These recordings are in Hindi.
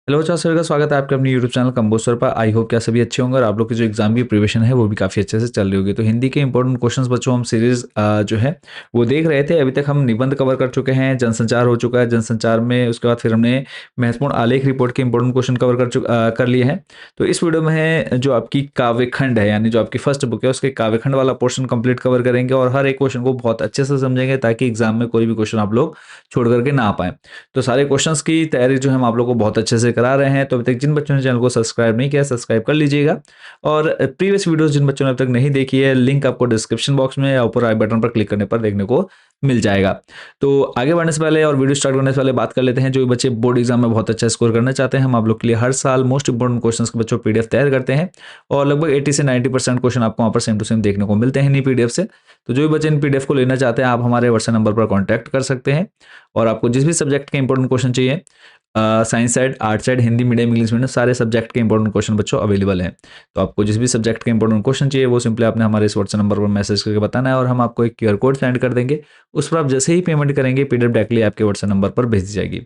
हेलो अच्छा सर का स्वागत है आपके अपने यूट्यूब चैनल कंबोसर पर। आई होप क्या सभी अच्छे होंगे और आप लोग की जो एग्जाम की प्रिपरेशन है वो भी काफ़ी अच्छे से चल रही होगी। तो हिंदी के इंपॉर्टेंट क्वेश्चंस बच्चों हम सीरीज जो है वो देख रहे थे। अभी तक हम निबंध कवर कर चुके हैं, जनसंचार हो चुका है, जनसंचार में उसके बाद फिर हमने महत्वपूर्ण आलेख रिपोर्ट के इंपॉर्टेंट क्वेश्चन कवर कर लिए हैं। तो इस वीडियो में है जो आपकी काव्यखंड है, यानी जो आपकी फर्स्ट बुक है उसके काव्यखंड वाला पोर्शन कंप्लीट कवर करेंगे और हर एक क्वेश्चन को बहुत अच्छे से समझेंगे ताकि एग्जाम में कोई भी क्वेश्चन आप लोग छोड़ करके ना आ पाए। तो सारे क्वेश्चंस की तैयारी जो है हम आप लोग को बहुत अच्छे से करा रहे हैं। तो अभी तक जिन बच्चों ने चैनल को सब्सक्राइब नहीं किया सब्सक्राइब कर लीजिएगा और प्रीवियस वीडियोस जिन बच्चों ने अब तक नहीं देखी है लिंक आपको डिस्क्रिप्शन बॉक्स में या ऊपर आई बटन पर क्लिक करने पर देखने को मिल जाएगा। तो आगे बढ़ने से पहले और वीडियो स्टार्ट करने से पहले बात कर लेते हैं जो भी बच्चे बोर्ड एग्जाम में बहुत अच्छा स्कोर करना चाहते हैं। हम आप लोग के लिए हर साल मोस्ट इंपोर्टेंट क्वेश्चंस के बच्चों पीडीएफ तैयार करते हैं और लगभग 80 से 90% क्वेश्चन आपको वहाँ पर सेम टू सेम देखने को मिलते हैं इन्हीं पीडीएफ से। तो जो भी बच्चे इन पीडीएफ को लेना चाहते हैं आप हमारे व्हाट्सएप नंबर पर कॉन्टैक्ट कर सकते हैं और आपको जिस भी सब्जेक्ट के इंपॉर्टेंट क्वेश्चन चाहिए, science side, art side, Hindi medium, English medium, सारे सब्जेक्ट के इंपॉर्टेंट क्वेश्चन बच्चों अवेलेबल हैं। तो आपको जिस भी सब्जेक्ट के इंपॉर्टेंट क्वेश्चन चाहिए वो सिंपली आपने हमारे इस व्हाट्सएप नंबर पर मैसेज करके बताना है और हम आपको एक क्यूआर कोड सेंड कर देंगे। उस पर आप जैसे ही पेमेंट करेंगे पीडीएफ डायरेक्टली आपके व्हाट्सएप नंबर पर भेज दी जाएगी।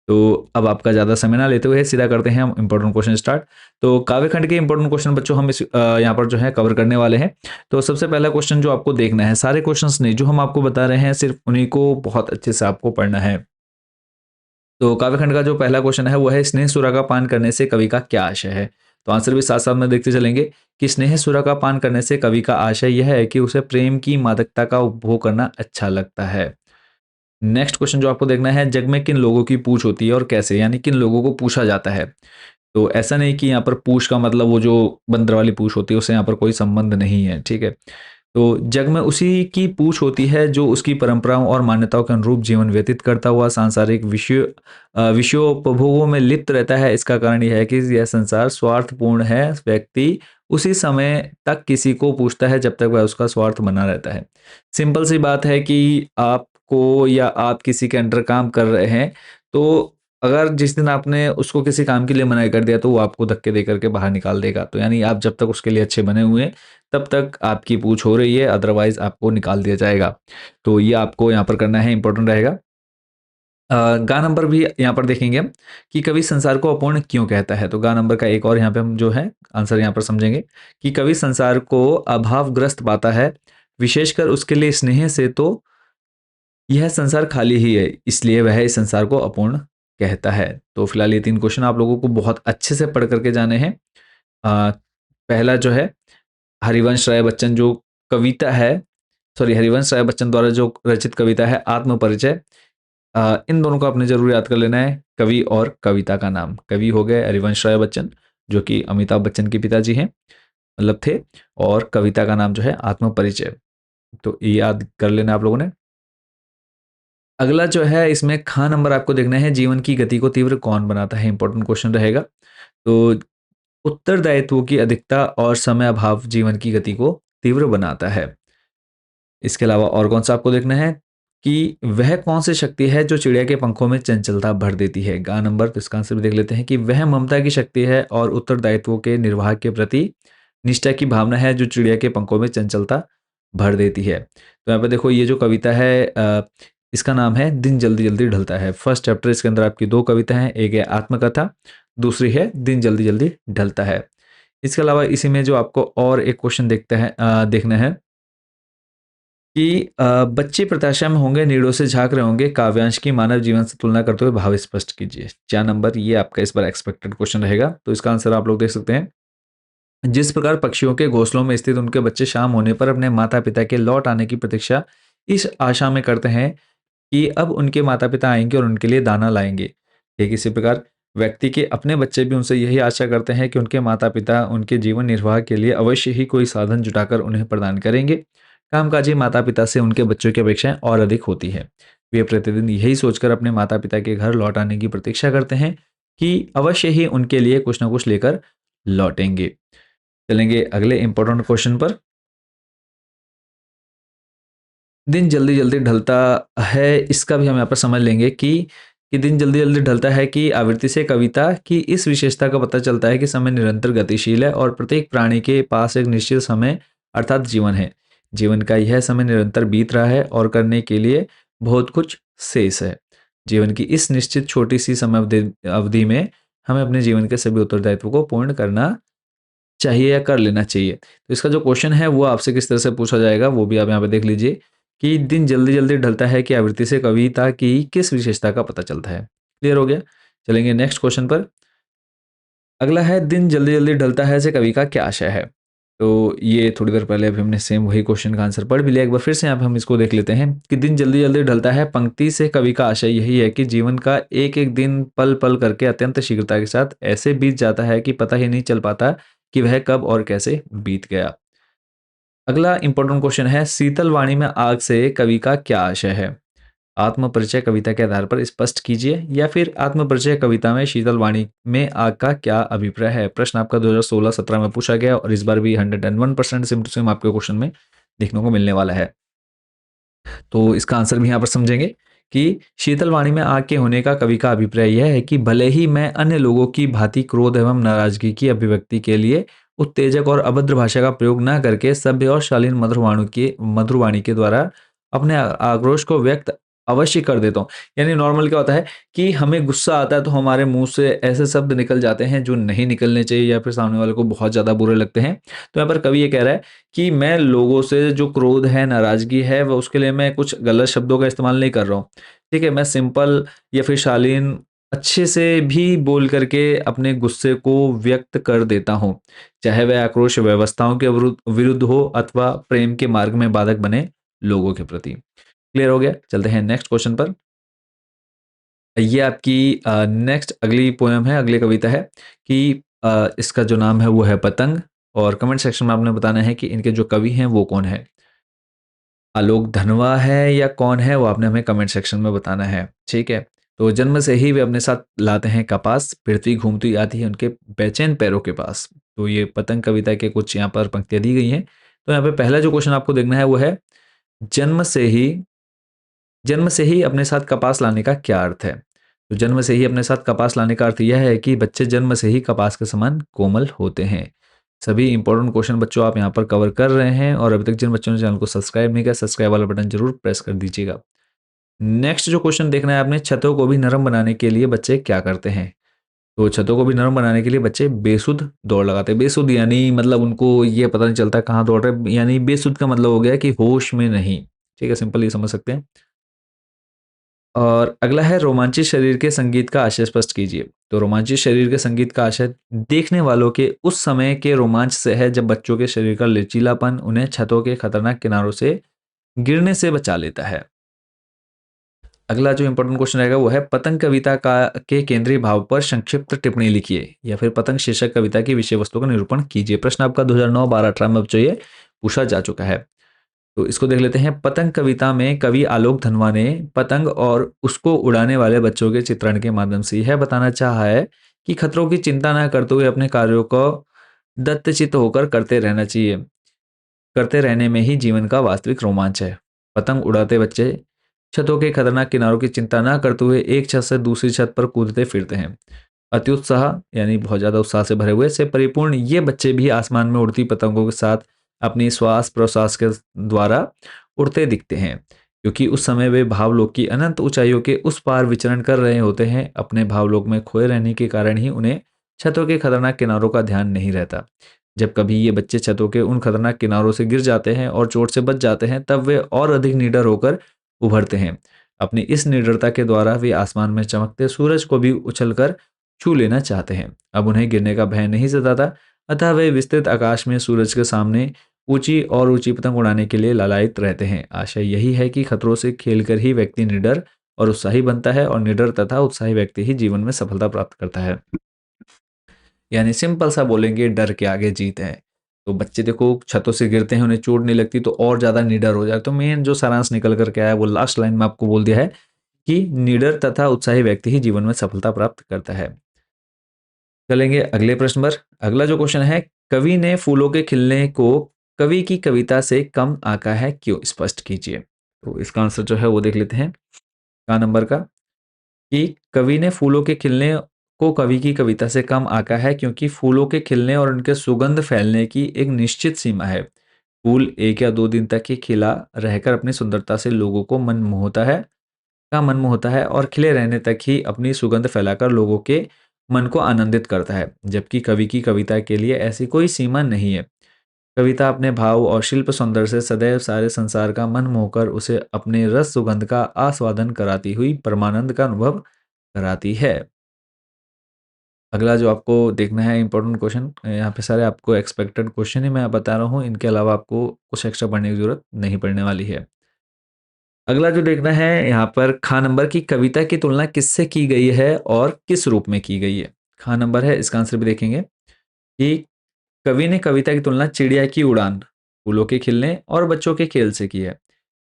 तो अब आपका ज़्यादा समय ना लेते हुए सीधा करते हैं हम इंपॉर्टेंट क्वेश्चन स्टार्ट। तो काव्यखंड के इंपॉर्टेंट क्वेश्चन बच्चों हम इस यहाँ पर जो है कवर करने वाले हैं। तो सबसे पहला क्वेश्चन जो आपको देखना है, सारे क्वेश्चंस नहीं जो हम आपको बता रहे हैं सिर्फ उन्हीं को बहुत अच्छे से आपको पढ़ना है। तो काव्यखंड का जो पहला क्वेश्चन है वो है स्नेह सुरा का पान करने से कवि का क्या आशय है। तो आंसर भी साथ साथ में देखते चलेंगे कि स्नेह सुरा का पान करने से कवि का आशय यह है कि उसे प्रेम की मादकता का उपभोग करना अच्छा लगता है। नेक्स्ट क्वेश्चन जो आपको देखना है, जग में किन लोगों की पूछ होती है और कैसे, यानी किन लोगों को पूछा जाता है। तो ऐसा नहीं कि यहाँ पर पूछ का मतलब वो जो बंदर वाली पूछ होती है उससे यहाँ पर कोई संबंध नहीं है, ठीक है। तो जग में उसी की पूछ होती है जो उसकी परंपराओं और मान्यताओं के अनुरूप जीवन व्यतीत करता हुआ सांसारिक विषयोपभोगों में लिप्त रहता है। इसका कारण यह है कि यह संसार स्वार्थपूर्ण है। व्यक्ति उसी समय तक किसी को पूछता है जब तक वह उसका स्वार्थ बना रहता है। सिंपल सी बात है कि आपको या आप किसी के अंडर काम कर रहे हैं, तो अगर जिस दिन आपने उसको किसी काम के लिए मना कर दिया तो वो आपको धक्के दे करके बाहर निकाल देगा। तो यानी आप जब तक उसके लिए अच्छे बने हुए हैं तब तक आपकी पूछ हो रही है, अदरवाइज आपको निकाल दिया जाएगा। तो ये आपको यहाँ पर करना है, इंपॉर्टेंट रहेगा। गा नंबर भी यहाँ पर देखेंगे हम कि कवि संसार को अपूर्ण क्यों कहता है। तो गा नंबर का एक और यहाँ पे हम जो है आंसर यहाँ पर समझेंगे कि कवि संसार को अभावग्रस्त पाता है, विशेषकर उसके लिए स्नेह से तो यह संसार खाली ही है, इसलिए वह इस संसार को अपूर्ण कहता है। तो फिलहाल ये 3 क्वेश्चन आप लोगों को बहुत अच्छे से पढ़ करके जाने हैं। पहला जो है हरिवंश राय बच्चन जो कविता है, सॉरी हरिवंश राय बच्चन द्वारा जो रचित कविता है आत्मपरिचय, इन दोनों को आपने जरूर याद कर लेना है। कवि और कविता का नाम, कवि हो गए हरिवंश राय बच्चन जो कि अमिताभ बच्चन के पिताजी हैं, मतलब थे, और कविता का नाम जो है आत्मपरिचय। तो ये याद कर लेना आप लोगों ने। अगला जो है इसमें खा नंबर आपको देखना है, जीवन की गति को तीव्र कौन बनाता है, इंपॉर्टेंट क्वेश्चन रहेगा। तो उत्तरदायित्व की अधिकता और समय अभाव जीवन की गति को तीव्र बनाता है। इसके अलावा और कौन सा आपको देखना है कि वह कौन सी शक्ति है जो चिड़िया के पंखों में चंचलता भर देती है। गा नंबर, तो इसका आंसर भी देख लेते हैं कि वह ममता की शक्ति है और उत्तरदायित्व के निर्वाह के प्रति निष्ठा की भावना है जो चिड़िया के पंखों में चंचलता भर देती है। तो यहाँ पे देखो ये जो कविता है इसका नाम है दिन जल्दी जल्दी ढलता है। फर्स्ट चैप्टर इसके अंदर आपकी 2 कविता हैं, एक है आत्मकथा, दूसरी है दिन जल्दी जल्दी ढलता है। इसके अलावा इसी में जो आपको और एक क्वेश्चन देखना है कि बच्चे प्रत्याशा में होंगे, नीड़ों से झांक रहे होंगे, काव्यांश की मानव जीवन से तुलना करते हुए भाव स्पष्ट कीजिए। 4 नंबर ये आपका इस बार एक्सपेक्टेड क्वेश्चन रहेगा। तो इसका आंसर आप लोग देख सकते हैं, जिस प्रकार पक्षियों के घोंसलों में स्थित उनके बच्चे शाम होने पर अपने माता पिता के लौट आने की प्रतीक्षा इस आशा में करते हैं कि अब उनके माता पिता आएंगे और उनके लिए दाना लाएंगे, ठीक इसी प्रकार व्यक्ति के अपने बच्चे भी उनसे यही आशा करते हैं कि उनके माता पिता उनके जीवन निर्वाह के लिए अवश्य ही कोई साधन जुटाकर उन्हें प्रदान करेंगे। कामकाजी माता पिता से उनके बच्चों की अपेक्षाएं और अधिक होती है। वे प्रतिदिन यही सोचकर अपने माता पिता के घर लौट आने की प्रतीक्षा करते हैं कि अवश्य ही उनके लिए कुछ ना कुछ लेकर लौटेंगे। चलेंगे अगले इंपॉर्टेंट क्वेश्चन पर। दिन जल्दी जल्दी ढलता है, इसका भी हम यहाँ पर समझ लेंगे कि दिन जल्दी जल्दी ढलता है कि आवृत्ति से कविता की इस विशेषता का पता चलता है कि समय निरंतर गतिशील है और प्रत्येक प्राणी के पास एक निश्चित समय अर्थात जीवन है। जीवन का यह समय निरंतर बीत रहा है और करने के लिए बहुत कुछ शेष है। जीवन की इस निश्चित छोटी सी समय अवधि में हमें अपने जीवन के सभी उत्तरदायित्व को पूर्ण करना चाहिए या कर लेना चाहिए। तो इसका जो क्वेश्चन है वो आपसे किस तरह से पूछा जाएगा वो भी आप यहाँ पे देख लीजिए कि दिन जल्दी-जल्दी ढलता है की आवृत्ति से कविता की किस विशेषता का पता चलता है? क्लियर हो गया? चलेंगे नेक्स्ट क्वेश्चन पर। अगला है दिन जल्दी-जल्दी ढलता है से कवि का क्या आशय है? तो ये थोड़ी देर पहले अभी हमने सेम वही क्वेश्चन का आंसर पढ़ भी लिया। एक बार फिर से यहाँ पे हम इसको देख लेते हैं कि दिन जल्दी-जल्दी ढलता है पंक्ति से कवि का आशय यही है कि जीवन का एक-एक दिन पल-पल करके अत्यंत शीघ्रता के साथ ऐसे बीत जाता है कि पता ही नहीं चल पाता कि वह कब और कैसे बीत गया। अगला इंपॉर्टेंट क्वेश्चन है शीतल वाणी में आग से कवि का क्या आशय है? आत्मपरिचय कविता के आधार पर स्पष्ट कीजिए या फिर आत्मपरिचय कविता में शीतल वाणी में आग का क्या अभिप्राय है? प्रश्न आपका 2016-17 में पूछा गया और इस बार भी 101% सेम टू सेम आपके क्वेश्चन में देखने को मिलने वाला है। तो इसका आंसर भी यहाँ पर समझेंगे कि शीतल वाणी में आग के होने का कवि का अभिप्राय यह है कि भले ही मैं अन्य लोगों की भांति क्रोध एवं नाराजगी की अभिव्यक्ति के लिए उत्तेजक और अभद्र भाषा का प्रयोग न करके सभ्य और शालीन मधुरवाणी के द्वारा अपने आक्रोश को व्यक्त अवश्य कर देता हूँ। यानी नॉर्मल क्या होता है कि हमें गुस्सा आता है तो हमारे मुंह से ऐसे शब्द निकल जाते हैं जो नहीं निकलने चाहिए या फिर सामने वाले को बहुत ज़्यादा बुरे लगते हैं। तो यहाँ पर कवि ये कह रहा है कि मैं लोगों से जो क्रोध है, नाराज़गी है, वो उसके लिए मैं कुछ गलत शब्दों का इस्तेमाल नहीं कर रहा हूँ। ठीक है? मैं सिंपल या फिर शालीन अच्छे से भी बोल करके अपने गुस्से को व्यक्त कर देता हूँ। चाहे वह आक्रोश व्यवस्थाओं के विरुद्ध हो अथवा प्रेम के मार्ग में बाधक बने लोगों के प्रति। क्लियर हो गया? चलते हैं नेक्स्ट क्वेश्चन पर। ये आपकी नेक्स्ट अगली पोएम है, अगली कविता है कि इसका जो नाम है वो है पतंग और कमेंट सेक्शन में आपने बताना है कि इनके जो कवि हैं वो कौन है। आलोक धनवा है या कौन है वो आपने हमें कमेंट सेक्शन में बताना है, ठीक है? तो जन्म से ही वे अपने साथ लाते हैं कपास, पृथ्वी घूमती आती है उनके बेचैन पैरों के पास। तो ये पतंग कविता के कुछ यहाँ पर पंक्तियाँ दी गई हैं। तो यहाँ पे पहला जो क्वेश्चन आपको देखना है वो है जन्म से ही जन्म से ही अपने साथ कपास लाने का क्या अर्थ है? तो जन्म से ही अपने साथ कपास लाने का अर्थ यह है कि बच्चे जन्म से ही कपास के समान कोमल होते हैं। सभी इंपॉर्टेंट क्वेश्चन बच्चों आप यहाँ पर कवर कर रहे हैं और अभी तक जिन बच्चों ने चैनल को सब्सक्राइब नहीं किया सब्सक्राइब वाला बटन जरूर प्रेस कर दीजिएगा। नेक्स्ट जो क्वेश्चन देखना है आपने छतों को भी नरम बनाने के लिए बच्चे क्या करते हैं? तो छतों को भी नरम बनाने के लिए बच्चे बेसुध दौड़ लगाते हैं। बेसुध यानी मतलब उनको ये पता नहीं चलता कहाँ दौड़ रहे हैं, यानी बेसुध का मतलब हो गया कि होश में नहीं। ठीक है, सिंपल ये समझ सकते हैं। और अगला है रोमांचित शरीर के संगीत का आशय स्पष्ट कीजिए। तो रोमांचित शरीर के संगीत का आशय देखने वालों के उस समय के रोमांच से है जब बच्चों के शरीर का लचीलापन उन्हें छतों के खतरनाक किनारों से गिरने से बचा लेता है। अगला जो इंपॉर्टेंट क्वेश्चन रहेगा वो है पतंग कविता का के केंद्रीय भाव पर संक्षिप्त टिप्पणी लिखिए या फिर पतंग शीर्षक कविता की विषय वस्तु का निरूपण कीजिए। प्रश्न आपका 2009-12-18 में बच्चों ये पूछा जा चुका है। तो इसको देख लेते हैं। पतंग कविता में कवि आलोक धनवा ने पतंग और उसको उड़ाने वाले बच्चों के चित्रण के माध्यम से यह बताना चाहा है कि खतरों की चिंता न करते हुए अपने कार्यों को दत्तचित्त होकर करते रहना चाहिए। करते रहने में ही जीवन का वास्तविक रोमांच है। पतंग उड़ाते बच्चे छतों के खतरनाक किनारों की चिंता न करते हुए एक छत से दूसरी छत पर कूदते फिरते हैं। अत्युत्साह यानी बहुत ज़्यादा उत्साह से भरे हुए से परिपूर्ण ये बच्चे भी आसमान में उड़ती पतंगों के साथ अपनी श्वास प्रश्वास के द्वारा उड़ते दिखते हैं क्योंकि उस समय वे भावलोक की अनंत ऊंचाइयों के उस पार विचरण कर रहे होते हैं। अपने भावलोक में खोए रहने के कारण ही उन्हें छतों के खतरनाक किनारों का ध्यान नहीं रहता। जब कभी ये बच्चे छतों के उन खतरनाक किनारों से गिर जाते हैं और चोट से बच जाते हैं तब वे और अधिक निडर होकर उभरते हैं। अपनी इस निडरता के द्वारा वे आसमान में चमकते सूरज को भी उछलकर छू लेना चाहते हैं। अब उन्हें गिरने का भय नहीं सताता, अतः वे विस्तृत आकाश में सूरज के सामने ऊंची और ऊंची पतंग उड़ाने के लिए लालायित रहते हैं। आशय यही है कि खतरों से खेलकर ही व्यक्ति निडर और उत्साही बनता है और निडर तथा उत्साही व्यक्ति ही जीवन में सफलता प्राप्त करता है। यानी सिंपल सा बोलेंगे डर के आगे जीत है। तो बच्चे देखो छतों से गिरते हैं, उन्हें चोट नहीं लगती तो और ज़्यादा निडर हो जाए। तो मेन जो सारांश निकल कर के आया वो लास्ट लाइन में आपको बोल दिया है कि निडर तथा उत्साही व्यक्ति ही जीवन में सफलता प्राप्त करता है। चलेंगे अगले प्रश्न पर। अगला जो क्वेश्चन है कवि ने फूलों के खिलने को कवि की कविता से कम आंका है क्यों? स्पष्ट कीजिए। तो इसका आंसर जो है वो देख लेते हैं का नंबर का कि कवि ने फूलों के खिलने को कवि की कविता से कम आंका है क्योंकि फूलों के खिलने और उनके सुगंध फैलने की एक निश्चित सीमा है। फूल 1 या 2 दिन तक ही खिला रहकर अपनी सुंदरता से लोगों को मन मोहता है और खिले रहने तक ही अपनी सुगंध फैलाकर लोगों के मन को आनंदित करता है, जबकि कवि की कविता के लिए ऐसी कोई सीमा नहीं है। कविता अपने भाव और शिल्प सौंदर्य से सदैव सारे संसार का मन मोहकर उसे अपने रस सुगंध का आस्वादन कराती हुई परमानंद का अनुभव कराती है। अगला जो आपको देखना है इंपॉर्टेंट क्वेश्चन, यहाँ पे सारे आपको एक्सपेक्टेड क्वेश्चन ही मैं बता रहा हूँ, इनके अलावा आपको कुछ एक्स्ट्रा पढ़ने की जरूरत नहीं पड़ने वाली है। अगला जो देखना है यहाँ पर, खा नंबर की कविता की तुलना किससे की गई है और किस रूप में की गई है। खा नंबर है, इसका आंसर भी देखेंगे कि कवि ने कविता की तुलना चिड़िया की उड़ान, फूलों के खिलने और बच्चों के खेल से की है।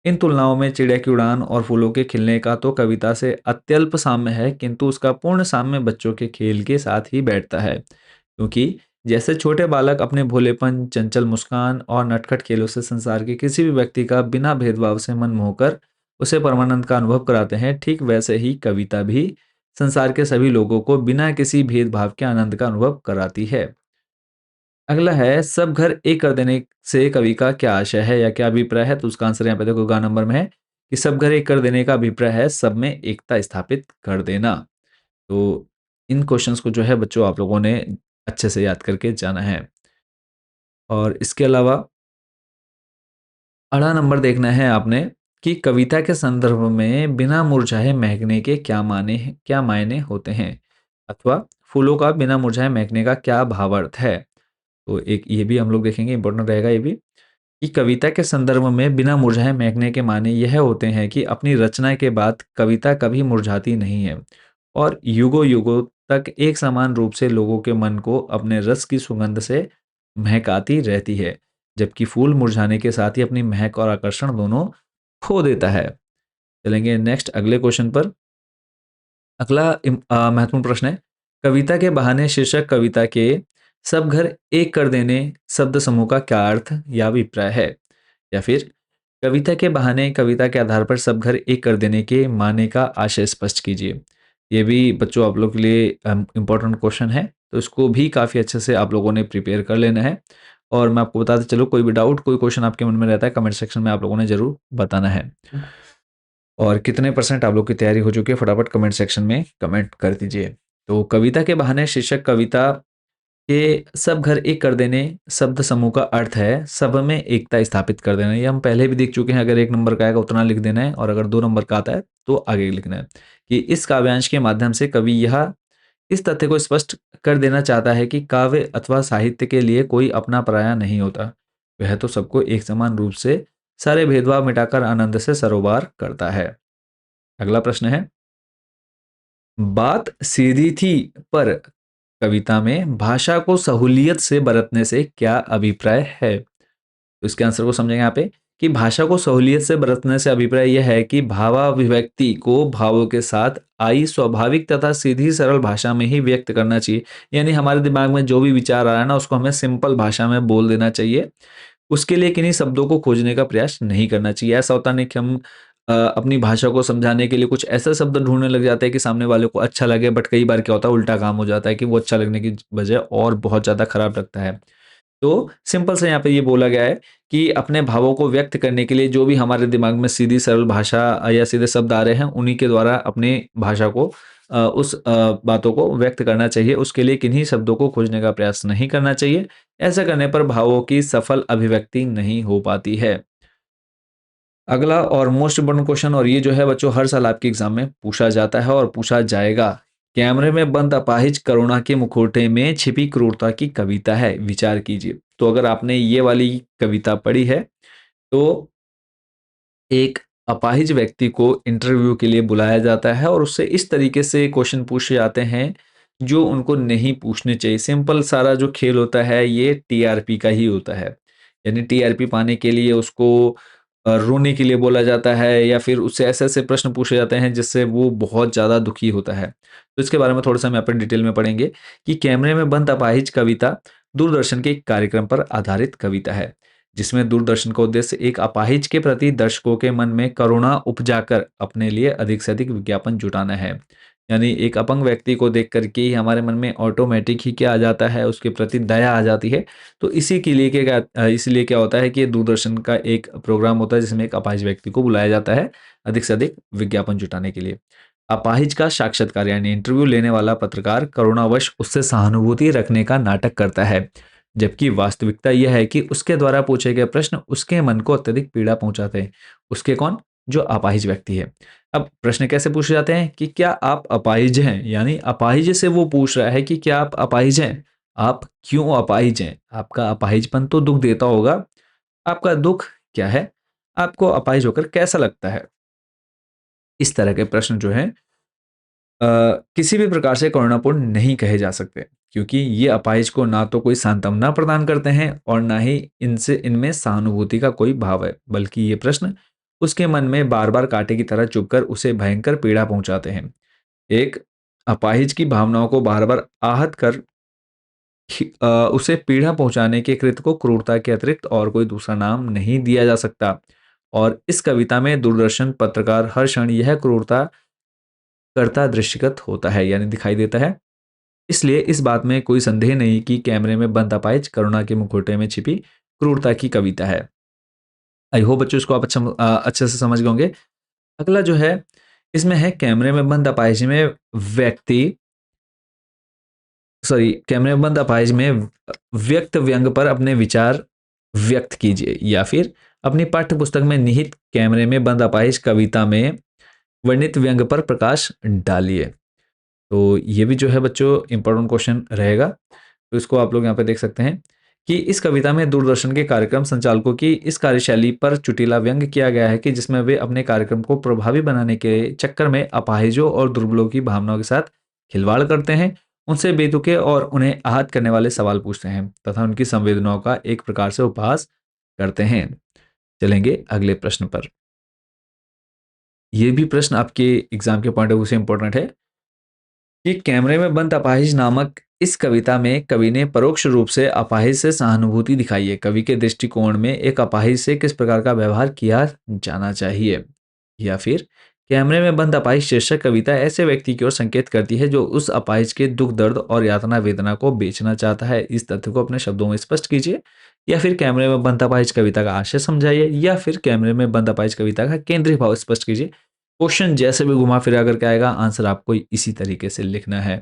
इन तुलनाओं में चिड़िया की उड़ान और फूलों के खिलने का तो कविता से अत्यल्प साम्य है, किंतु उसका पूर्ण साम्य बच्चों के खेल के साथ ही बैठता है, क्योंकि जैसे छोटे बालक अपने भोलेपन, चंचल मुस्कान और नटखट खेलों से संसार के किसी भी व्यक्ति का बिना भेदभाव से मन मोहकर उसे परमानंद का अनुभव कराते हैं, ठीक वैसे ही कविता भी संसार के सभी लोगों को बिना किसी भेदभाव के आनंद का अनुभव कराती है। अगला है, सब घर एक कर देने से कवि का क्या आशय है या क्या अभिप्राय है, तो उसका आंसर यहाँ पे देखो ग नंबर में है कि सब घर एक कर देने का अभिप्राय है सब में एकता स्थापित कर देना। तो इन क्वेश्चंस को जो है बच्चों आप लोगों ने अच्छे से याद करके जाना है। और इसके अलावा अगला नंबर देखना है आपने कि कविता के संदर्भ में बिना मुरझाए महकने के क्या मायने होते हैं, अथवा फूलों का बिना मुरझाए महकने का क्या भावार्थ है। तो एक ये भी हम लोग देखेंगे, इंपॉर्टेंट रहेगा ये भी, कि कविता के संदर्भ में बिना मुरझाए महकने के माने यह होते हैं कि अपनी रचना के बाद कविता कभी मुरझाती नहीं है और युगों युगों तक एक समान रूप से लोगों के मन को अपने रस की सुगंध से महकाती रहती है, जबकि फूल मुरझाने के साथ ही अपनी महक और आकर्षण दोनों खो देता है। चलेंगे नेक्स्ट अगले क्वेश्चन पर। अगला महत्वपूर्ण प्रश्न है, कविता के बहाने शीर्षक कविता के सब घर एक कर देने शब्द समूह का क्या अर्थ या अभिप्राय है, या फिर कविता के बहाने कविता के आधार पर सब घर एक कर देने के माने का आशय स्पष्ट कीजिए। ये भी बच्चों आप लोग के लिए इम्पोर्टेंट क्वेश्चन है, तो इसको भी काफ़ी अच्छे से आप लोगों ने प्रिपेयर कर लेना है। और मैं आपको बताते चलो, कोई भी डाउट कोई क्वेश्चन आपके मन में रहता है कमेंट सेक्शन में आप लोगों ने जरूर बताना है। और कितने परसेंट आप लोग की तैयारी हो चुकी है फटाफट कमेंट सेक्शन में कमेंट कर दीजिए। तो कविता के बहाने शीर्षक कविता के सब घर एक कर देने शब्द समूह का अर्थ है सब में एकता स्थापित कर देना। ये हम पहले भी देख चुके हैं, अगर 1 नंबर का आएगा उतना लिख देना है और अगर 2 नंबर का आता है तो आगे लिखना है कि इस काव्यांश के माध्यम से कवि यह इस तथ्य को स्पष्ट कर देना चाहता है कि काव्य अथवा साहित्य के लिए कोई अपना पराया नहीं होता, वह तो सबको एक समान रूप से सारे भेदभाव मिटाकर आनंद से सरोबार करता है। अगला प्रश्न है, बात सीधी थी पर कविता में भाषा को सहूलियत से बरतने से क्या अभिप्राय है। तो इसके आंसर को समझेंगे यहाँ पे कि भाषा को सहूलियत से बरतने से अभिप्राय यह है कि भावाभिव्यक्ति को भावों के साथ आई स्वाभाविक तथा सीधी सरल भाषा में ही व्यक्त करना चाहिए। यानी हमारे दिमाग में जो भी विचार आ रहा है ना, उसको हमें सिंपल भाषा में बोल देना चाहिए। उसके लिए किन्हीं शब्दों को खोजने का प्रयास नहीं करना चाहिए। ऐसा होता नहीं कि हम अपनी भाषा को समझाने के लिए कुछ ऐसे शब्द ढूंढने लग जाते हैं कि सामने वाले को अच्छा लगे, बट कई बार क्या होता है उल्टा काम हो जाता है कि वो अच्छा लगने की बजाय और बहुत ज़्यादा खराब लगता है। तो सिंपल से यहाँ पे ये बोला गया है कि अपने भावों को व्यक्त करने के लिए जो भी हमारे दिमाग में सीधी सरल भाषा या सीधे शब्द आ रहे हैं, उन्हीं के द्वारा अपनी भाषा को उस बातों को व्यक्त करना चाहिए। उसके लिए किन्हीं शब्दों को खोजने का प्रयास नहीं करना चाहिए। ऐसा करने पर भावों की सफल अभिव्यक्ति नहीं हो पाती है। अगला और मोस्ट इम्पोर्टेंट क्वेश्चन, और ये जो है बच्चों हर साल आपके एग्जाम में पूछा जाता है और पूछा जाएगा। कैमरे में बंद अपाहिज करुणा के मुखौटे में छिपी क्रूरता की कविता है, विचार कीजिए। तो अगर आपने ये वाली कविता पढ़ी है तो एक अपाहिज व्यक्ति को इंटरव्यू के लिए बुलाया जाता है और उससे इस तरीके से क्वेश्चन पूछे जाते हैं जो उनको नहीं पूछने चाहिए। सिंपल सारा जो खेल होता है ये टीआरपी का ही होता है। यानी टीआरपी पाने के लिए उसको रोने के लिए बोला जाता है या फिर उससे ऐसे-ऐसे प्रश्न पूछे जाते हैं जिससे वो बहुत ज़्यादा दुखी होता है। तो इसके बारे में थोड़ा-सा हम यहाँ पे डिटेल में पढ़ेंगे कि कैमरे में बंद अपाहिज कविता दूरदर्शन के एक कार्यक्रम पर आधारित कविता है, जिसमें दूरदर्शन का उद्देश्य एक अपाहिज के प्रति दर्शकों के मन में करुणा उपजाकर अपने लिए अधिक से अधिक विज्ञापन जुटाना है। यानी एक अपंग व्यक्ति को देख कर के ही हमारे मन में ऑटोमेटिक ही क्या आ जाता है, उसके प्रति दया आ जाती है। तो इसी के लिए इसलिए क्या होता है कि दूरदर्शन का एक प्रोग्राम होता है जिसमें एक अपाहिज व्यक्ति को बुलाया जाता है अधिक से अधिक विज्ञापन जुटाने के लिए। अपाहिज का साक्षात्कार यानी इंटरव्यू लेने वाला पत्रकार करुणावश उससे सहानुभूति रखने का नाटक करता है, जबकि वास्तविकता यह है कि उसके द्वारा पूछे गए प्रश्न उसके मन को अत्यधिक पीड़ा पहुंचाते हैं। उसके कौन? जो अपाहिज व्यक्ति है। अब प्रश्न कैसे पूछे जाते हैं कि क्या आप अपाहिज हैं, यानी अपाहिज से वो पूछ रहा है कि क्या आप अपाहिज हैं, आप क्यों अपाहिज हैं, आपका अपाहिजपन तो दुख देता होगा, आपका दुख क्या है, आपको अपाहिज होकर कैसा लगता है। इस तरह के प्रश्न जो है किसी भी प्रकार से करुणापूर्ण नहीं कहे जा सकते, क्योंकि ये अपाहिज को ना तो कोई सांत्वना प्रदान करते हैं और ना ही इनसे इनमें सहानुभूति का कोई भाव है, बल्कि ये प्रश्न उसके मन में बार बार कांटे की तरह चुभकर उसे भयंकर पीड़ा पहुंचाते हैं। एक अपाहिज की भावनाओं को बार बार आहत कर उसे पीड़ा पहुंचाने के कृत्य को क्रूरता के अतिरिक्त और कोई दूसरा नाम नहीं दिया जा सकता। और इस कविता में दूरदर्शन पत्रकार हर क्षण यह क्रूरता करता दृश्यगत होता है, यानी दिखाई देता है। इसलिए इस बात में कोई संदेह नहीं कि कैमरे में बंद अपाहिज करुणा के मुखौटे में छिपी क्रूरता की कविता है। आई होप बच्चों इसको आप अच्छे से समझ गए होंगे। अगला जो है इसमें है कैमरे में बंद अपाहिज में व्यक्ति सॉरी कैमरे में बंद अपाहिज में व्यक्त व्यंग पर अपने विचार व्यक्त कीजिए, या फिर अपनी पाठ्य पुस्तक में निहित कैमरे में बंद अपाहिज कविता में वर्णित व्यंग पर प्रकाश डालिए। तो ये भी जो है बच्चों इंपॉर्टेंट क्वेश्चन रहेगा। तो इसको आप लोग यहाँ पे देख सकते हैं कि इस कविता में दूरदर्शन के कार्यक्रम संचालकों की इस कार्यशैली पर चुटीला व्यंग किया गया है कि जिसमें वे अपने कार्यक्रम को प्रभावी बनाने के चक्कर में अपाहिजों और दुर्बलों की भावनाओं के साथ खिलवाड़ करते हैं, उनसे बेतुके और उन्हें आहत करने वाले सवाल पूछते हैं तथा उनकी संवेदनाओं का एक प्रकार से उपहास करते हैं। चलेंगे अगले प्रश्न पर। यह भी प्रश्न आपके एग्जाम के पॉइंट ऑफ व्यू से इंपॉर्टेंट है कि कैमरे में बंद अपाहिज नामक इस कविता में कवि ने परोक्ष रूप से अपाहिज से सहानुभूति दिखाई है। कवि के दृष्टिकोण में एक अपाहिज से किस प्रकार का व्यवहार किया जाना चाहिए, या फिर कैमरे में बंद अपाहिज शीर्षक कविता ऐसे व्यक्ति की ओर संकेत करती है जो उस अपाहिज के दुख दर्द और यातना वेदना को बेचना चाहता है। इस तथ्य को अपने शब्दों में स्पष्ट कीजिए, या फिर कैमरे में बंद अपाहिज कविता का आशय समझाइए, या फिर कैमरे में बंद अपाहिज कविता का केंद्रीय भाव स्पष्ट कीजिए। क्वेश्चन जैसे भी घुमा फिरा करके आएगा, आंसर आपको इसी तरीके से लिखना है।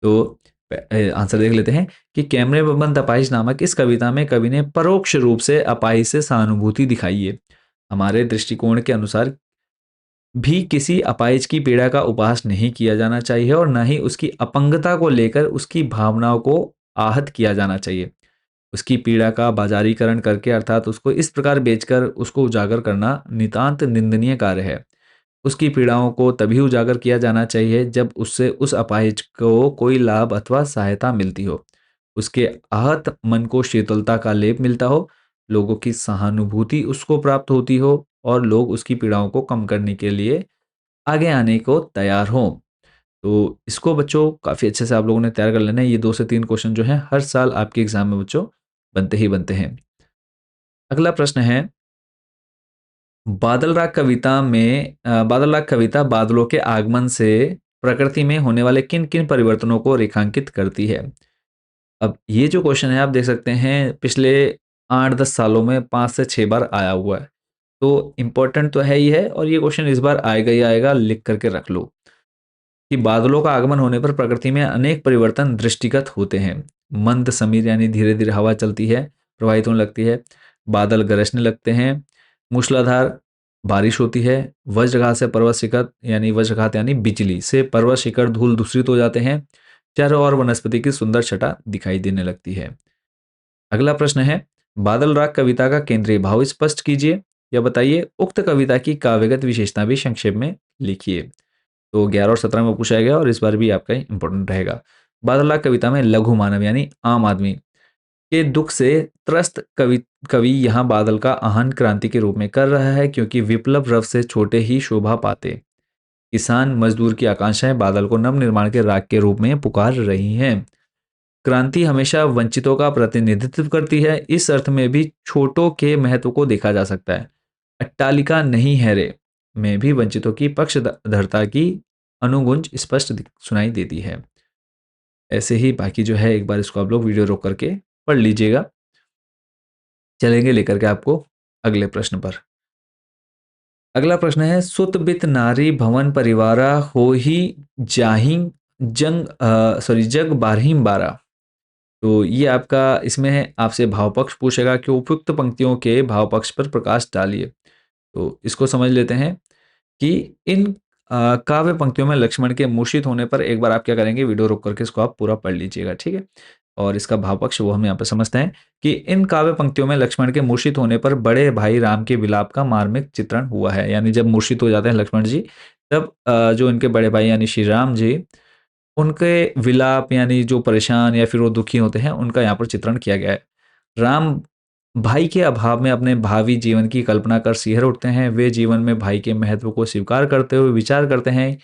तो आंसर देख लेते हैं कि कैमरे में बंद अपाहिज नामक इस कविता में कवि ने परोक्ष रूप से अपाहिज से सहानुभूति दिखाई है। हमारे दृष्टिकोण के अनुसार भी किसी अपाहिज की पीड़ा का उपहास नहीं किया जाना चाहिए और न ही उसकी अपंगता को लेकर उसकी भावनाओं को आहत किया जाना चाहिए। उसकी पीड़ा का बाजारीकरण करके अर्थात उसको इस प्रकार बेचकर उसको उजागर करना नितांत निंदनीय कार्य है। उसकी पीड़ाओं को तभी उजागर किया जाना चाहिए जब उससे उस अपाहिज को कोई लाभ अथवा सहायता मिलती हो, उसके आहत मन को शीतलता का लेप मिलता हो, लोगों की सहानुभूति उसको प्राप्त होती हो और लोग उसकी पीड़ाओं को कम करने के लिए आगे आने को तैयार हों। तो इसको बच्चों काफ़ी अच्छे से आप लोगों ने तैयार कर लेना है। ये 2 से 3 क्वेश्चन जो हैं हर साल आपके एग्जाम में बच्चों बनते ही बनते हैं। अगला प्रश्न है, बादल राग कविता बादलों के आगमन से प्रकृति में होने वाले किन किन परिवर्तनों को रेखांकित करती है। अब ये जो क्वेश्चन है आप देख सकते हैं पिछले 8-10 सालों में 5 से 6 बार आया हुआ है। तो इम्पोर्टेंट तो है ही है और ये क्वेश्चन इस बार आएगा ही आएगा, लिख करके रख लो कि बादलों का आगमन होने पर प्रकृति में अनेक परिवर्तन दृष्टिगत होते हैं। मंद समीर यानी धीरे धीरे हवा चलती है, प्रवाहित होने लगती है, बादल गरजने लगते हैं, मूसलाधार बारिश होती है, वज्रघात से पर्वत शिखर यानी वज्रघात यानी बिजली से पर्वत शिखर धूल दूषित हो जाते हैं, चारों ओर वनस्पति की सुंदर छटा दिखाई देने लगती है। अगला प्रश्न है, बादल राग कविता का केंद्रीय भाव स्पष्ट कीजिए या बताइए, उक्त कविता की काव्यगत विशेषता भी संक्षेप में लिखिए। तो 11 और 17 में पूछा गया और इस बार भी आपका इंपॉर्टेंट रहेगा। बादल राग कविता में लघु मानव यानी आम आदमी के दुख से त्रस्त कवि कवि यहाँ बादल का आह्वान क्रांति के रूप में कर रहा है, क्योंकि विप्लव रव से छोटे ही शोभा पाते किसान मजदूर की आकांक्षाएं बादल को नव निर्माण के राग के रूप में पुकार रही हैं। क्रांति हमेशा वंचितों का प्रतिनिधित्व करती है, इस अर्थ में भी छोटों के महत्व को देखा जा सकता है। अट्टालिका नहीं है रे में भी वंचितों की पक्षधरता की अनुगुंज स्पष्ट सुनाई देती है। ऐसे ही बाकी जो है एक बार इसको आप लोग वीडियो रोक करके पढ़ लीजिएगा। चलेंगे लेकर के आपको अगले प्रश्न पर। अगला प्रश्न है, सुत बित नारी भवन परिवारा हो ही जाहि जग बारहिम बारा। तो ये आपका इसमें है, आपसे भाव पक्ष पूछेगा कि उपयुक्त पंक्तियों के भाव पक्ष पर प्रकाश डालिए। तो इसको समझ लेते हैं कि इन काव्य पंक्तियों में लक्ष्मण के मूर्छित होने पर एक बार आप क्या करेंगे, वीडियो रोक करके इसको आप पूरा पढ़ लीजिएगा, ठीक है। और इसका भाव पक्ष वो हम यहाँ पे समझते हैं कि इन काव्य पंक्तियों में लक्ष्मण के मूर्छित होने पर बड़े भाई राम के विलाप का मार्मिक चित्रण हुआ है। यानी जब मूर्छित हो जाते हैं लक्ष्मण जी, तब जो इनके बड़े भाई यानी श्री राम जी, उनके विलाप यानी जो परेशान या फिर वो दुखी होते हैं, उनका यहाँ पर चित्रण किया गया है। राम भाई के अभाव में अपने भावी जीवन की कल्पना कर सिहर उठते हैं। वे जीवन में भाई के महत्व को स्वीकार करते हुए विचार करते हैं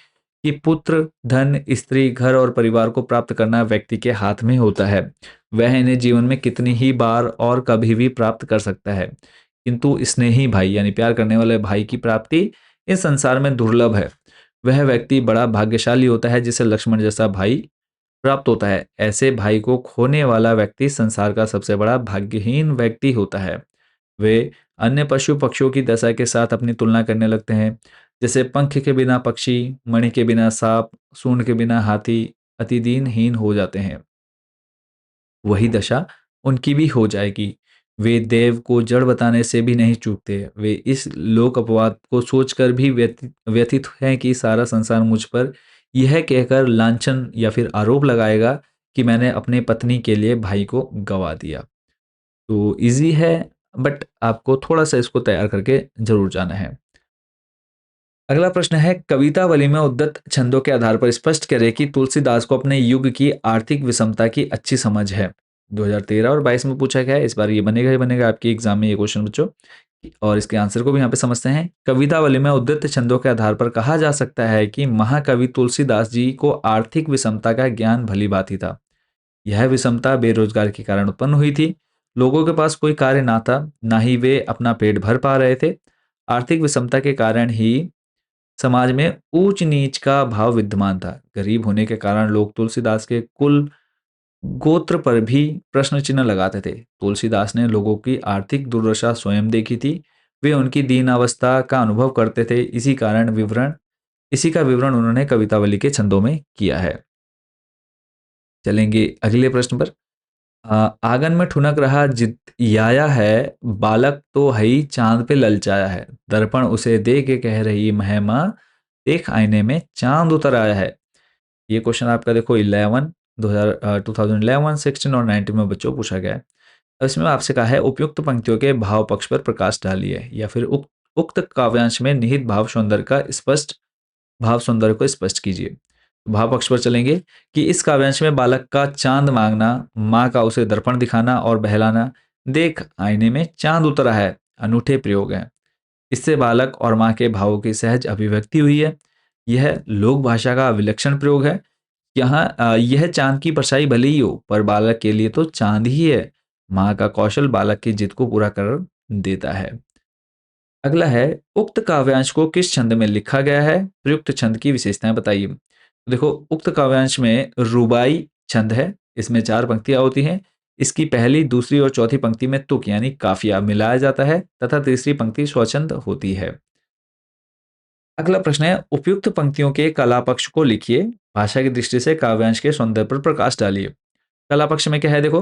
कि पुत्र, धन, स्त्री, घर और परिवार को प्राप्त करना व्यक्ति के हाथ में होता है। वह इन्हें जीवन में कितनी ही बार और कभी भी प्राप्त कर सकता है, किंतु स्नेही भाई यानी प्यार करने वाले भाई की प्राप्ति इस संसार में दुर्लभ है। वह व्यक्ति बड़ा भाग्यशाली होता है जिसे लक्ष्मण जैसा भाई प्राप्त होता है। ऐसे भाई को खोने वाला व्यक्ति संसार का सबसे बड़ा भाग्यहीन व्यक्ति होता है। वे अन्य पशु पक्षियों की दशा के साथ अपनी तुलना करने लगते हैं। जैसे पंख के बिना पक्षी, मणि के बिना सांप, सूंड के बिना हाथी अति दीनहीन हो जाते हैं, वही दशा उनकी भी हो जाएगी। वे देव को जड़ बताने से भी नहीं चूकते। वे इस लोक अपवाद को सोचकर भी व्यथित हैं कि सारा संसार मुझ पर यह कहकर लांछन या फिर आरोप लगाएगा कि मैंने अपने पत्नी के लिए भाई को गवा दिया। तो इजी है, बट आपको थोड़ा सा इसको तैयार करके जरूर जाना है। अगला प्रश्न है, कवितावली में उद्धत छंदों के आधार पर स्पष्ट करें कि तुलसीदास को अपने युग की आर्थिक विषमता की अच्छी समझ है। 2013 और 22 में पूछा गया है, इस बार ये बनेगा ही बनेगा आपके एग्जाम में ये क्वेश्चन बच्चों। और इसके आंसर को भी यहाँ पे समझते हैं। कवितावली में उद्धत छंदों के आधार पर कहा जा सकता है कि महाकवि तुलसीदास जी को आर्थिक विषमता का ज्ञान भली भांति था। यह विषमता बेरोजगार के कारण उत्पन्न हुई थी। लोगों के पास कोई कार्य ना था, ना ही वे अपना पेट भर पा रहे थे। आर्थिक विषमता के कारण ही समाज में ऊंच नीच का भाव विद्यमान था। गरीब होने के कारण लोग तुलसीदास के कुल गोत्र पर भी प्रश्न चिन्ह लगाते थे। तुलसीदास ने लोगों की आर्थिक दुर्दशा स्वयं देखी थी। वे उनकी दीन अवस्था का अनुभव करते थे। इसी का विवरण उन्होंने कवितावली के छंदों में किया है। चलेंगे अगले प्रश्न पर। आंगन में ठुनक रहा जितियाया है, बालक तो हई चांद पे ललचाया है। दर्पण उसे दे के कह रही महिमा, देख आईने में चांद उतर आया है। ये क्वेश्चन आपका देखो 2011, 16 और 19 में बच्चों पूछा गया है। अब इसमें आपसे कहा है उपयुक्त पंक्तियों के भाव पक्ष पर प्रकाश डालिए, या फिर उक्त काव्यांश में निहित भाव सौंदर्य को स्पष्ट कीजिए। भाव पक्ष पर चलेंगे कि इस काव्यांश में बालक का चांद मांगना, माँ का उसे दर्पण दिखाना और बहलाना, देख आईने में चांद उतरा है, अनूठे प्रयोग हैं। इससे बालक और माँ के भावों की सहज अभिव्यक्ति हुई है। यह लोक भाषा का विलक्षण प्रयोग है। यहाँ यह चांद की परछाई भले ही हो, पर बालक के लिए तो चांद ही है। माँ का कौशल बालक की जिद को पूरा कर देता है। अगला है, उक्त काव्यांश को किस छंद में लिखा गया है, प्रयुक्त छंद की विशेषताएं बताइए। देखो, उक्त काव्यांश में रुबाई छंद है। इसमें 4 पंक्तियां होती हैं। इसकी पहली, दूसरी और चौथी पंक्ति में तुक यानी काफिया मिलाया जाता है तथा तीसरी पंक्ति स्वच्छंद होती है। अगला प्रश्न है, उपयुक्त पंक्तियों के कला पक्ष को लिखिए। भाषा की दृष्टि से काव्यांश के सौंदर्य पर प्रकाश डालिए। कला पक्ष में क्या है देखो,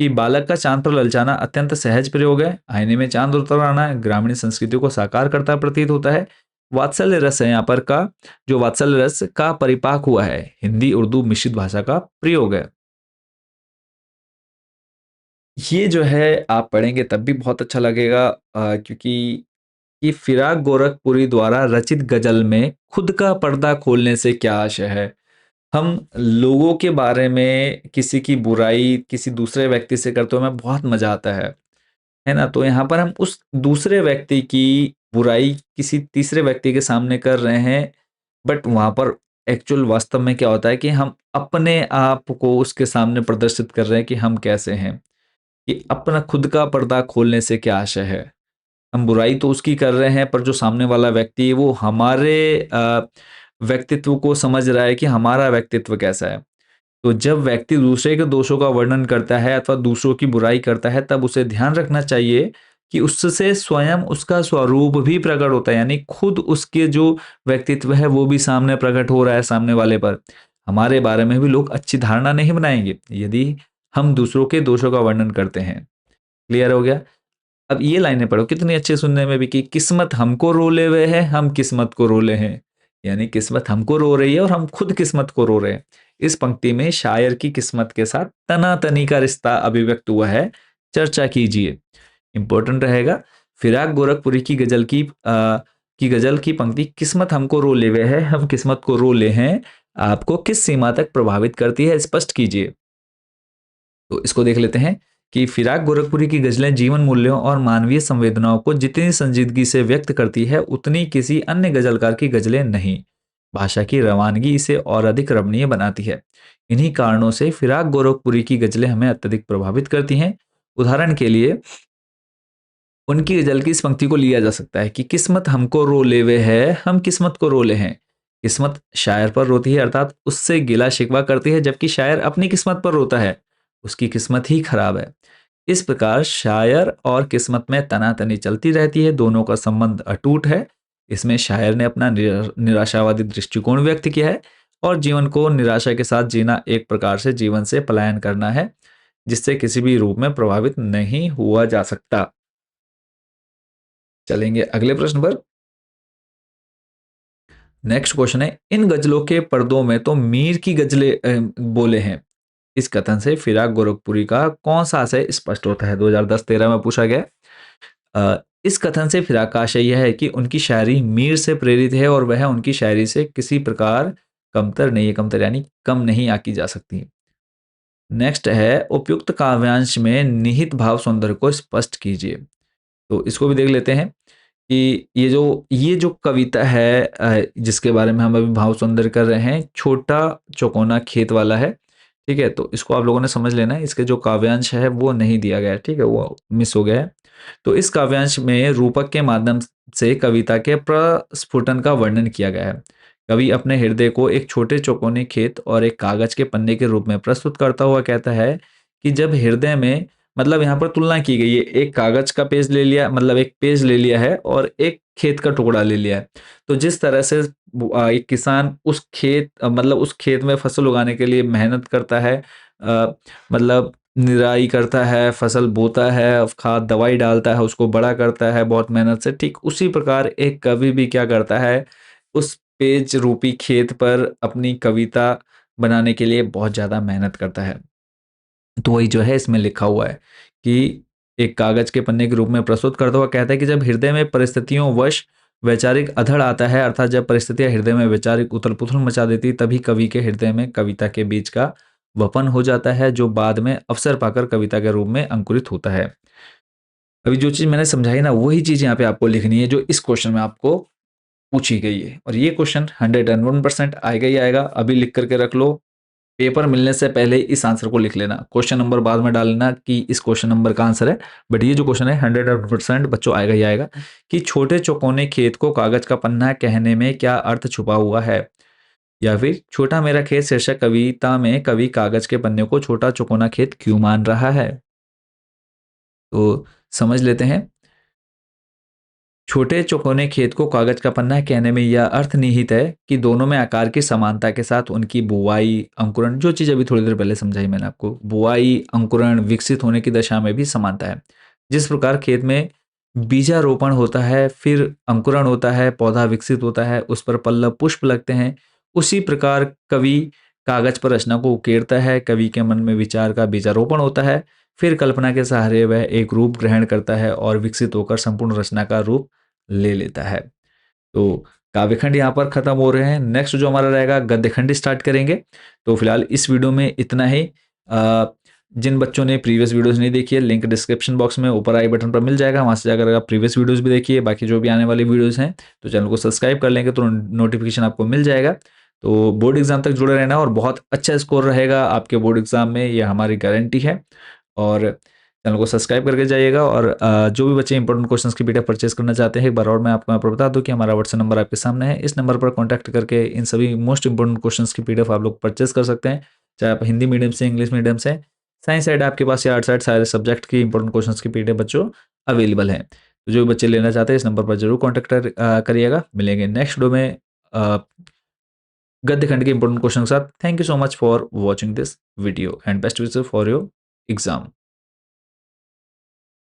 कि बालक का चांद पर ललचाना अत्यंत सहज प्रयोग है। आईने में चांद उतर आना ग्रामीण संस्कृति को साकार करता प्रतीत होता है। वात्सल्य रस है यहाँ पर का, जो वात्सल्य रस का परिपाक हुआ है। हिंदी उर्दू मिश्रित भाषा का प्रयोग है। ये जो है आप पढ़ेंगे तब भी बहुत अच्छा लगेगा, क्योंकि ये फिराक गोरखपुरी द्वारा रचित गजल में खुद का पर्दा खोलने से क्या आशय है। हम लोगों के बारे में किसी की बुराई किसी दूसरे व्यक्ति से करते हुए हमें बहुत मजा आता है ना। तो यहाँ पर हम उस दूसरे व्यक्ति की बुराई किसी तीसरे व्यक्ति के सामने कर रहे हैं, बट वहां पर एक्चुअल वास्तव में क्या होता है कि हम अपने आप को उसके सामने प्रदर्शित कर रहे हैं कि हम कैसे हैं, कि अपना खुद का पर्दा खोलने से क्या आशय है। हम बुराई तो उसकी कर रहे हैं, पर जो सामने वाला व्यक्ति है वो हमारे व्यक्तित्व को समझ रहा है कि हमारा व्यक्तित्व कैसा है। तो जब व्यक्ति दूसरे के दोषों का वर्णन करता है अथवा दूसरों की बुराई करता है, तब उसे ध्यान रखना चाहिए कि उससे स्वयं उसका स्वरूप भी प्रकट होता है, यानी खुद उसके जो व्यक्तित्व है वो भी सामने प्रकट हो रहा है सामने वाले पर। हमारे बारे में भी लोग अच्छी धारणा नहीं बनाएंगे यदि हम दूसरों के दोषों का वर्णन करते हैं। क्लियर हो गया? अब ये लाइनें पढ़ो कितनी अच्छी सुनने में भी, कि किस्मत हमको रोले हुए है, हम किस्मत को रोले हैं। यानी किस्मत हमको रो रही है और हम खुद किस्मत को रो रहे हैं। इस पंक्ति में शायर की किस्मत के साथ तनातनी का रिश्ता अभिव्यक्त हुआ है। चर्चा कीजिए। इंपॉर्टेंट रहेगा। फिराक गोरखपुरी की गजल की पंक्ति किस्मत हमको रोले हुए है, हम किस्मत को रोले हैं, आपको किस सीमा तक प्रभावित करती है, स्पष्ट कीजिए। तो इसको देख लेते हैं कि फिराक गोरखपुरी की गजलें जीवन मूल्यों और मानवीय संवेदनाओं को जितनी संजीदगी से व्यक्त करती है उतनी किसी अन्य गजलकार की गजलें नहीं। भाषा की रवानगी इसे और अधिक रमणीय बनाती है। इन्हीं कारणों से फिराक गोरखपुरी की गजलें हमें अत्यधिक प्रभावित करती हैं। उदाहरण के लिए उनकी गजल की इस पंक्ति को लिया जा सकता है कि किस्मत हमको रोले वे है, हम किस्मत को रोले हैं। किस्मत शायर पर रोती है, अर्थात उससे गिला शिकवा करती है, जबकि शायर अपनी किस्मत पर रोता है, उसकी किस्मत ही खराब है। इस प्रकार शायर और किस्मत में तनातनी चलती रहती है, दोनों का संबंध अटूट है। इसमें शायर ने अपना निराशावादी दृष्टिकोण व्यक्त किया है और जीवन को निराशा के साथ जीना एक प्रकार से जीवन से पलायन करना है, जिससे किसी भी रूप में प्रभावित नहीं हुआ जा सकता। चलेंगे अगले प्रश्न पर। नेक्स्ट क्वेश्चन है, इन गजलों के पर्दों में तो मीर की गजलें बोले हैं। इस कथन से फिराक गोरखपुरी का कौन सा आशय स्पष्ट होता है? 2010-13 में पूछा गया। इस कथन से फिराक का आशय यह है कि उनकी शायरी मीर से प्रेरित है और वह उनकी शायरी से किसी प्रकार कमतर नहीं है, कमतर यानी कम नहीं आकी जा सकती। नेक्स्ट है, उपयुक्त काव्यांश में निहित भाव सौंदर्य को स्पष्ट कीजिए। तो इसको भी देख लेते हैं कि ये जो कविता है जिसके बारे में हम अभी भाव सौंदर्य कर रहे हैं, छोटा चौकोना खेत वाला है। ठीक है, तो इसको आप लोगों ने समझ लेना है। इसके जो काव्यांश है वो नहीं दिया गया है, ठीक है, वो मिस हो गया है। तो इस काव्यांश में रूपक के माध्यम से कविता के प्रस्फुटन का वर्णन किया गया है। कवि अपने हृदय को एक छोटे चौकोने खेत और एक कागज के पन्ने के रूप में प्रस्तुत करता हुआ कहता है कि जब हृदय में, मतलब यहाँ पर तुलना की गई है, एक कागज का पेज ले लिया, मतलब एक पेज ले लिया है और एक खेत का टुकड़ा ले लिया है। तो जिस तरह से एक किसान उस खेत मतलब उस खेत में फसल उगाने के लिए मेहनत करता है, मतलब निराई करता है, फसल बोता है, खाद दवाई डालता है, उसको बड़ा करता है बहुत मेहनत से, ठीक उसी प्रकार एक कवि भी क्या करता है, उस पेज रूपी खेत पर अपनी कविता बनाने के लिए बहुत ज़्यादा मेहनत करता है। तो वही जो है इसमें लिखा हुआ है कि एक कागज के पन्ने के रूप में प्रस्तुत करता हुआ कहता है कि जब हृदय में परिस्थितियों वश वैचारिक अधड़ आता है, अर्थात जब परिस्थितियां हृदय में वैचारिक उथल पुथल मचा देती, तभी कवि के हृदय में कविता के बीज का वपन हो जाता है, जो बाद में अवसर पाकर कविता के रूप में अंकुरित होता है। अभी जो चीज मैंने समझाई ना, वही चीज यहाँ पे आपको लिखनी है जो इस क्वेश्चन में आपको पूछी गई है, और ये क्वेश्चन 101% आएगा ही आएगा। अभी लिख करके रख लो, पेपर मिलने से पहले इस आंसर को लिख लेना। क्वेश्चन नंबर बाद में डालना कि इस क्वेश्चन नंबर का आंसर है, बट ये जो क्वेश्चन है 100% बच्चों आएगा ही आएगा कि छोटे चौकोने खेत को कागज का पन्ना कहने में क्या अर्थ छुपा हुआ है, या फिर छोटा मेरा खेत शीर्षक कविता में कवि कागज के पन्ने को छोटा चौकोना खेत क्यों मान रहा है। तो समझ लेते हैं। छोटे चौकोने खेत को कागज का पन्ना कहने में यह अर्थ निहित है कि दोनों में आकार की समानता के साथ उनकी बुवाई अंकुरण, जो चीज़ अभी थोड़ी देर पहले समझाई मैंने आपको, बुवाई अंकुरण विकसित होने की दशा में भी समानता है। जिस प्रकार खेत में बीजारोपण होता है, फिर अंकुरण होता है, पौधा विकसित होता है, उस पर पल्लव पुष्प लगते हैं, उसी प्रकार कवि कागज पर रचना को उकेरता है, कवि के मन में विचार का बीजारोपण होता है, फिर कल्पना के सहारे वह एक रूप ग्रहण करता है और विकसित होकर संपूर्ण रचना का रूप ले लेता है। तो काव्यखंड यहाँ पर खत्म हो रहे हैं। नेक्स्ट जो हमारा रहेगा गद्यखंड स्टार्ट करेंगे। तो फिलहाल इस वीडियो में इतना ही। जिन बच्चों ने प्रीवियस वीडियोस नहीं देखी है, लिंक डिस्क्रिप्शन बॉक्स में ऊपर आई बटन पर मिल जाएगा, वहाँ से जाकर आप प्रीवियस वीडियोस भी देखिए। बाकी जो भी आने वाली वीडियोस हैं तो चैनल को सब्सक्राइब कर लेंगे तो नोटिफिकेशन आपको मिल जाएगा। तो बोर्ड एग्जाम तक जुड़े रहना और बहुत अच्छा स्कोर रहेगा आपके बोर्ड एग्जाम में, ये हमारी गारंटी है। और चैनल को सब्सक्राइब करके जाइएगा। और जो भी बच्चे इंपॉर्टेंट क्वेश्चंस की पीडीएफ परचेस करना चाहते हैं, एक बार और मैं आपको यहाँ पर बता दूं कि हमारा व्हाट्सएप नंबर आपके सामने है। इस नंबर पर कॉन्टैक्ट करके इन सभी मोस्ट इंपॉर्टेंट क्वेश्चंस की पीडीएफ आप लोग परचेस कर सकते हैं, चाहे आप हिंदी मीडियम से, इंग्लिश मीडियम से, साइंस साइड आपके पास या आर्ट साइड, सारे सब्जेक्ट की इंपॉर्टेंट क्वेश्चंस की पीडीएफ बच्चों अवेलेबल हैं। तो जो बच्चे लेना चाहते हैं इस नंबर पर ज़रूर कॉन्टैक्ट करिएगा। मिलेंगे नेक्स्ट वीडियो में अ, गद्य खंड के इंपॉर्टेंट क्वेश्चन के साथ। Thank you so much for watching this video and best wishes for your exam.